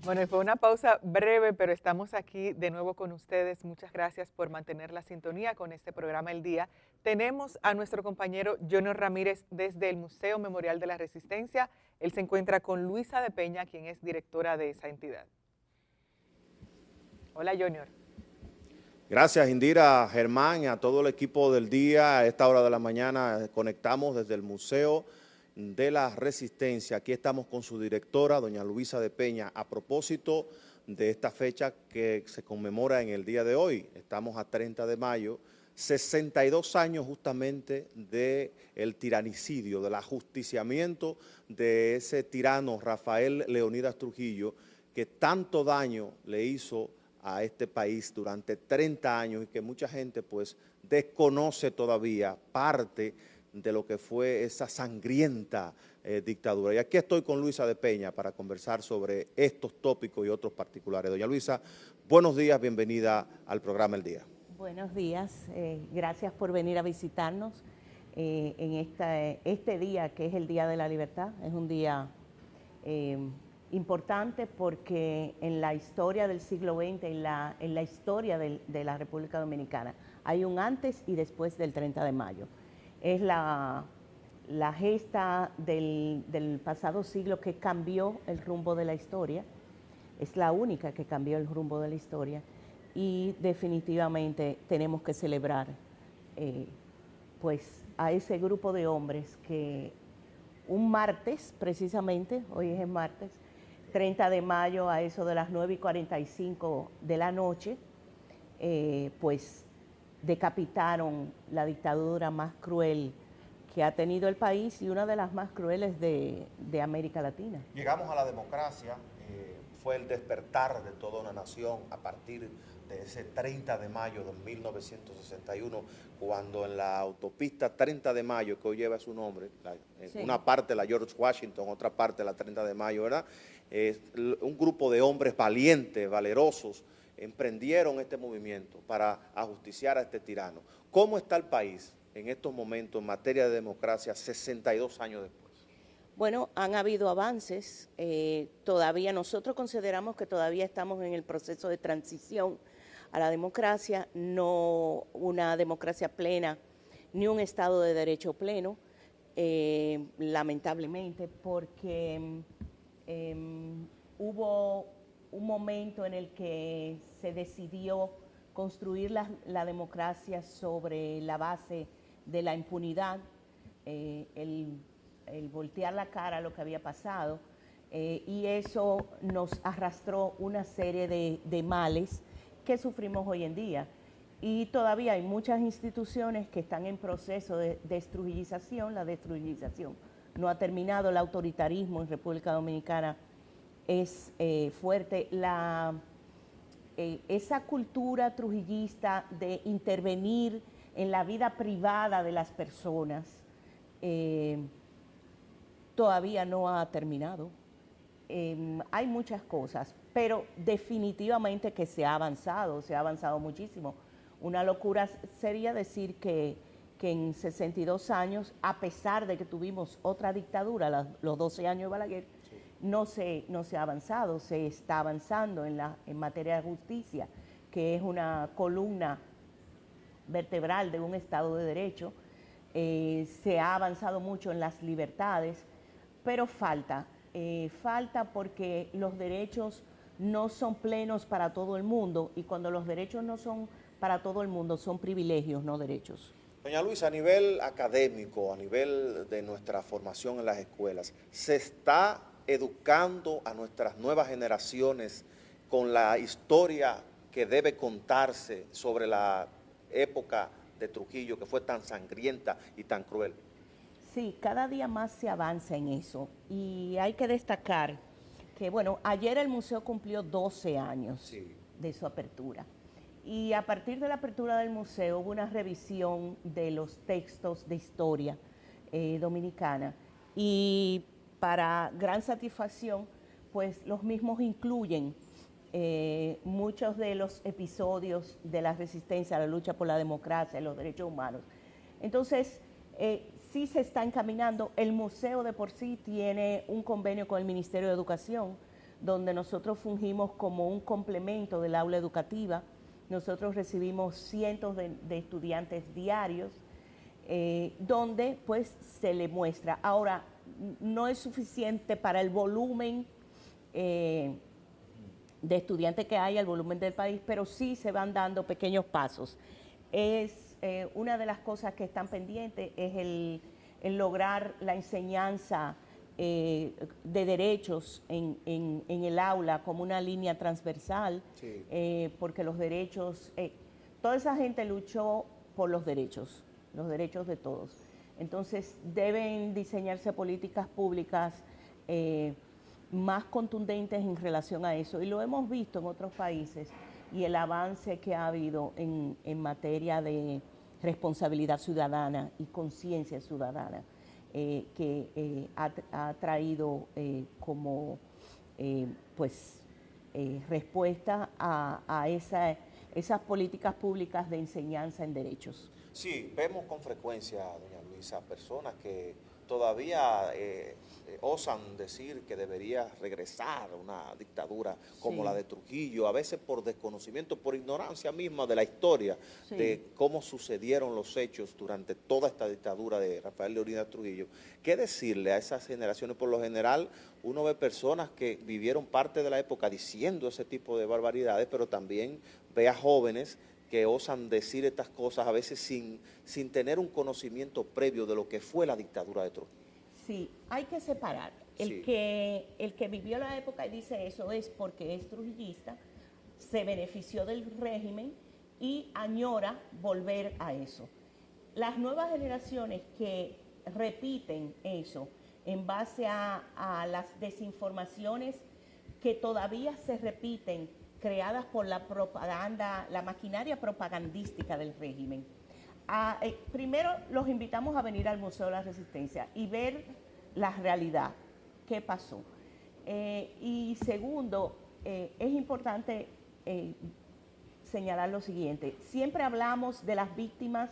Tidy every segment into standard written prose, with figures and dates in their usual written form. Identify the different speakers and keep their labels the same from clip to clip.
Speaker 1: Bueno, y fue una pausa breve, pero estamos aquí de nuevo con ustedes. Muchas gracias por mantener la sintonía con este programa El Día. Tenemos a nuestro compañero Junior Ramírez desde el Museo Memorial de la Resistencia. Él se encuentra con Luisa de Peña, quien es directora de esa entidad. Hola, Junior.
Speaker 2: Gracias, Indira, Germán, y a todo el equipo del día. A esta hora de la mañana conectamos desde el Museo de la Resistencia. Aquí estamos con su directora, doña Luisa de Peña, a propósito de esta fecha que se conmemora en el día de hoy. Estamos a 30 de mayo, 62 años justamente del tiranicidio, del ajusticiamiento de ese tirano Rafael Leonidas Trujillo, que tanto daño le hizo a este país durante 30 años y que mucha gente pues desconoce todavía parte de lo que fue esa sangrienta dictadura. Y aquí estoy con Luisa de Peña para conversar sobre estos tópicos y otros particulares. Doña Luisa, buenos días, bienvenida al programa El Día.
Speaker 3: Buenos días, gracias por venir a visitarnos en este día que es el Día de la Libertad. Es un día importante porque en la historia del siglo XX, en la historia de la República Dominicana, hay un antes y después del 30 de mayo. Es la gesta del pasado siglo que cambió el rumbo de la historia, es la única que cambió el rumbo de la historia y definitivamente tenemos que celebrar pues a ese grupo de hombres que un martes, precisamente, hoy es el martes, 30 de mayo a eso de las 9:45 de la noche, pues decapitaron la dictadura más cruel que ha tenido el país y una de las más crueles de América Latina.
Speaker 2: Llegamos a la democracia, fue el despertar de toda una nación a partir de ese 30 de mayo de 1961, cuando en la autopista 30 de mayo, que hoy lleva su nombre, sí, una parte la George Washington, otra parte la 30 de mayo, ¿verdad? Un grupo de hombres valientes, valerosos, emprendieron este movimiento para ajusticiar a este tirano. ¿Cómo está el país en estos momentos en materia de democracia 62 años después?
Speaker 3: Bueno, han habido avances, todavía nosotros consideramos que todavía estamos en el proceso de transición a la democracia, no una democracia plena, ni un Estado de Derecho pleno, lamentablemente, porque hubo un momento en el que se decidió construir la democracia sobre la base de la impunidad, el voltear la cara a lo que había pasado, y eso nos arrastró una serie de males que sufrimos hoy en día. Y todavía hay muchas instituciones que están en proceso de destruyización. La destruyización no ha terminado, el autoritarismo en República Dominicana es fuerte. Esa cultura trujillista de intervenir en la vida privada de las personas todavía no ha terminado. Hay muchas cosas, pero definitivamente que se ha avanzado muchísimo. Una locura sería decir que en 62 años, a pesar de que tuvimos otra dictadura, los 12 años de Balaguer, sí, no se ha avanzado, se está avanzando en materia de justicia, que es una columna vertebral de un Estado de Derecho. Se ha avanzado mucho en las libertades, pero falta porque los derechos no son plenos para todo el mundo, y cuando los derechos no son para todo el mundo, son privilegios, no derechos.
Speaker 2: Doña Luisa, a nivel académico, a nivel de nuestra formación en las escuelas, ¿se está educando a nuestras nuevas generaciones con la historia que debe contarse sobre la época de Trujillo, que fue tan sangrienta y tan cruel?
Speaker 3: Sí, cada día más se avanza en eso, y hay que destacar que, bueno, ayer el museo cumplió 12 años, sí, de su apertura, y a partir de la apertura del museo hubo una revisión de los textos de historia dominicana, y para gran satisfacción, pues los mismos incluyen muchos de los episodios de la resistencia, la lucha por la democracia, los derechos humanos. Entonces, sí se está encaminando. El museo de por sí tiene un convenio con el Ministerio de Educación donde nosotros fungimos como un complemento del aula educativa. Nosotros recibimos cientos de estudiantes diarios, donde pues se le muestra. Ahora, no es suficiente para el volumen de estudiantes que hay, el volumen del país, pero sí se van dando pequeños pasos. Una de las cosas que están pendientes es el lograr la enseñanza de derechos en el aula como una línea transversal, sí. Porque los derechos, toda esa gente luchó por los derechos de todos. Entonces deben diseñarse políticas públicas más contundentes en relación a eso, y lo hemos visto en otros países, y el avance que ha habido en materia de responsabilidad ciudadana y conciencia ciudadana, que ha traído como respuesta a esas políticas públicas de enseñanza en derechos.
Speaker 2: Sí, vemos con frecuencia, doña Luisa, personas que todavía osan decir que debería regresar a una dictadura como sí. La de Trujillo, a veces por desconocimiento, por ignorancia misma de la historia, sí. De cómo sucedieron los hechos durante toda esta dictadura de Rafael Leónidas Trujillo. ¿Qué decirle a esas generaciones? Por lo general, uno ve personas que vivieron parte de la época diciendo ese tipo de barbaridades, pero también ve a jóvenes que osan decir estas cosas a veces sin tener un conocimiento previo de lo que fue la dictadura de Trujillo.
Speaker 3: Sí, hay que separar. El que vivió la época y dice eso es porque es trujillista, se benefició del régimen y añora volver a eso. Las nuevas generaciones que repiten eso en base a las desinformaciones que todavía se repiten, creadas por la propaganda, la maquinaria propagandística del régimen. Primero, los invitamos a venir al Museo de la Resistencia y ver la realidad, qué pasó. Y segundo, es importante señalar lo siguiente: siempre hablamos de las víctimas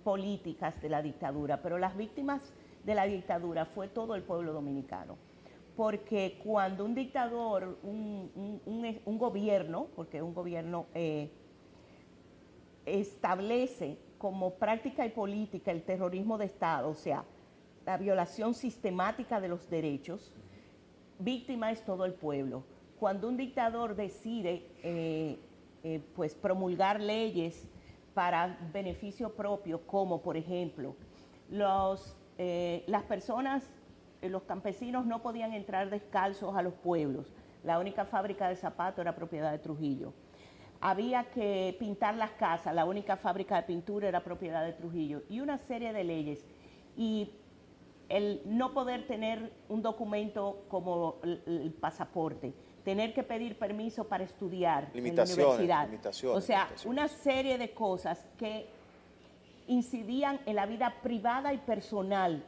Speaker 3: políticas de la dictadura, pero las víctimas de la dictadura fue todo el pueblo dominicano. Porque cuando un dictador, un gobierno, porque un gobierno establece como práctica y política el terrorismo de Estado, o sea, la violación sistemática de los derechos, víctima es todo el pueblo. Cuando un dictador decide pues promulgar leyes para beneficio propio, como por ejemplo, las personas, los campesinos no podían entrar descalzos a los pueblos. La única fábrica de zapatos era propiedad de Trujillo. Había que pintar las casas, la única fábrica de pintura era propiedad de Trujillo. Y una serie de leyes. Y el no poder tener un documento como el pasaporte, tener que pedir permiso para estudiar en la universidad. O sea, una serie de cosas que incidían en la vida privada y personal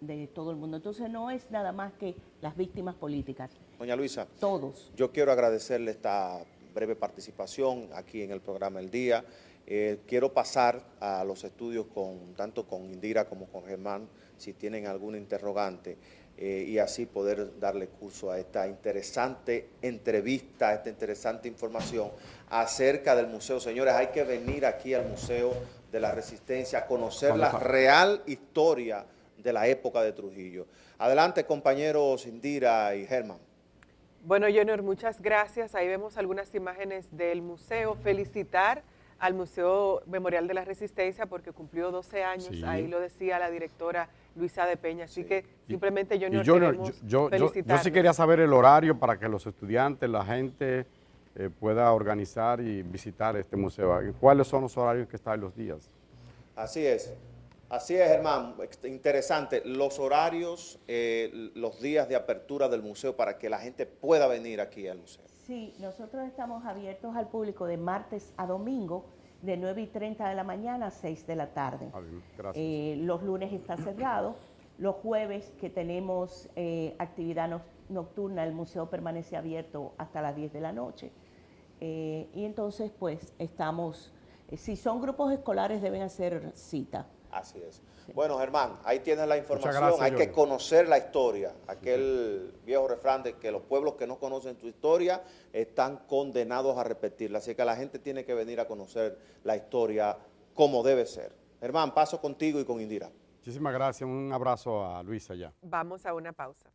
Speaker 3: de todo el mundo. Entonces no es nada más que las víctimas políticas.
Speaker 2: Doña Luisa,
Speaker 3: todos.
Speaker 2: Yo quiero agradecerle esta breve participación aquí en el programa El Día. Quiero pasar a los estudios tanto con Indira como con Germán, si tienen alguna interrogante, y así poder darle curso a esta interesante entrevista, a esta interesante información acerca del museo. Señores, hay que venir aquí al Museo de la Resistencia a conocer la real historia de la época de Trujillo. Adelante, compañeros Indira y Germán.
Speaker 1: Bueno, Junior, muchas gracias. Ahí vemos algunas imágenes del museo. Felicitar al Museo Memorial de la Resistencia porque cumplió 12 años. Sí. Ahí lo decía la directora Luisa de Peña. Así que simplemente, Junior, queremos felicitar.
Speaker 4: Yo sí quería saber el horario para que los estudiantes, la gente pueda organizar y visitar este museo. ¿Cuáles son los horarios que están los días?
Speaker 2: Así es, Germán, interesante. Los horarios, los días de apertura del museo para que la gente pueda venir aquí al museo.
Speaker 3: Sí, nosotros estamos abiertos al público de martes a domingo, de 9:30 de la mañana a 6 de la tarde. Gracias. Los lunes está cerrado. Los jueves que tenemos actividad nocturna, el museo permanece abierto hasta las 10 de la noche. Y entonces, pues, estamos, si son grupos escolares deben hacer cita,
Speaker 2: Así es. Bueno, Germán, ahí tienes la información.
Speaker 4: gracias,
Speaker 2: Hay que
Speaker 4: Johnny.
Speaker 2: conocer la historia. Aquel viejo refrán de que los pueblos que no conocen tu historia están condenados a repetirla. Así que la gente tiene que venir a conocer la historia como debe ser. Germán, paso contigo y con Indira.
Speaker 4: Muchísimas gracias. Un abrazo a Luisa ya.
Speaker 1: Vamos a una pausa.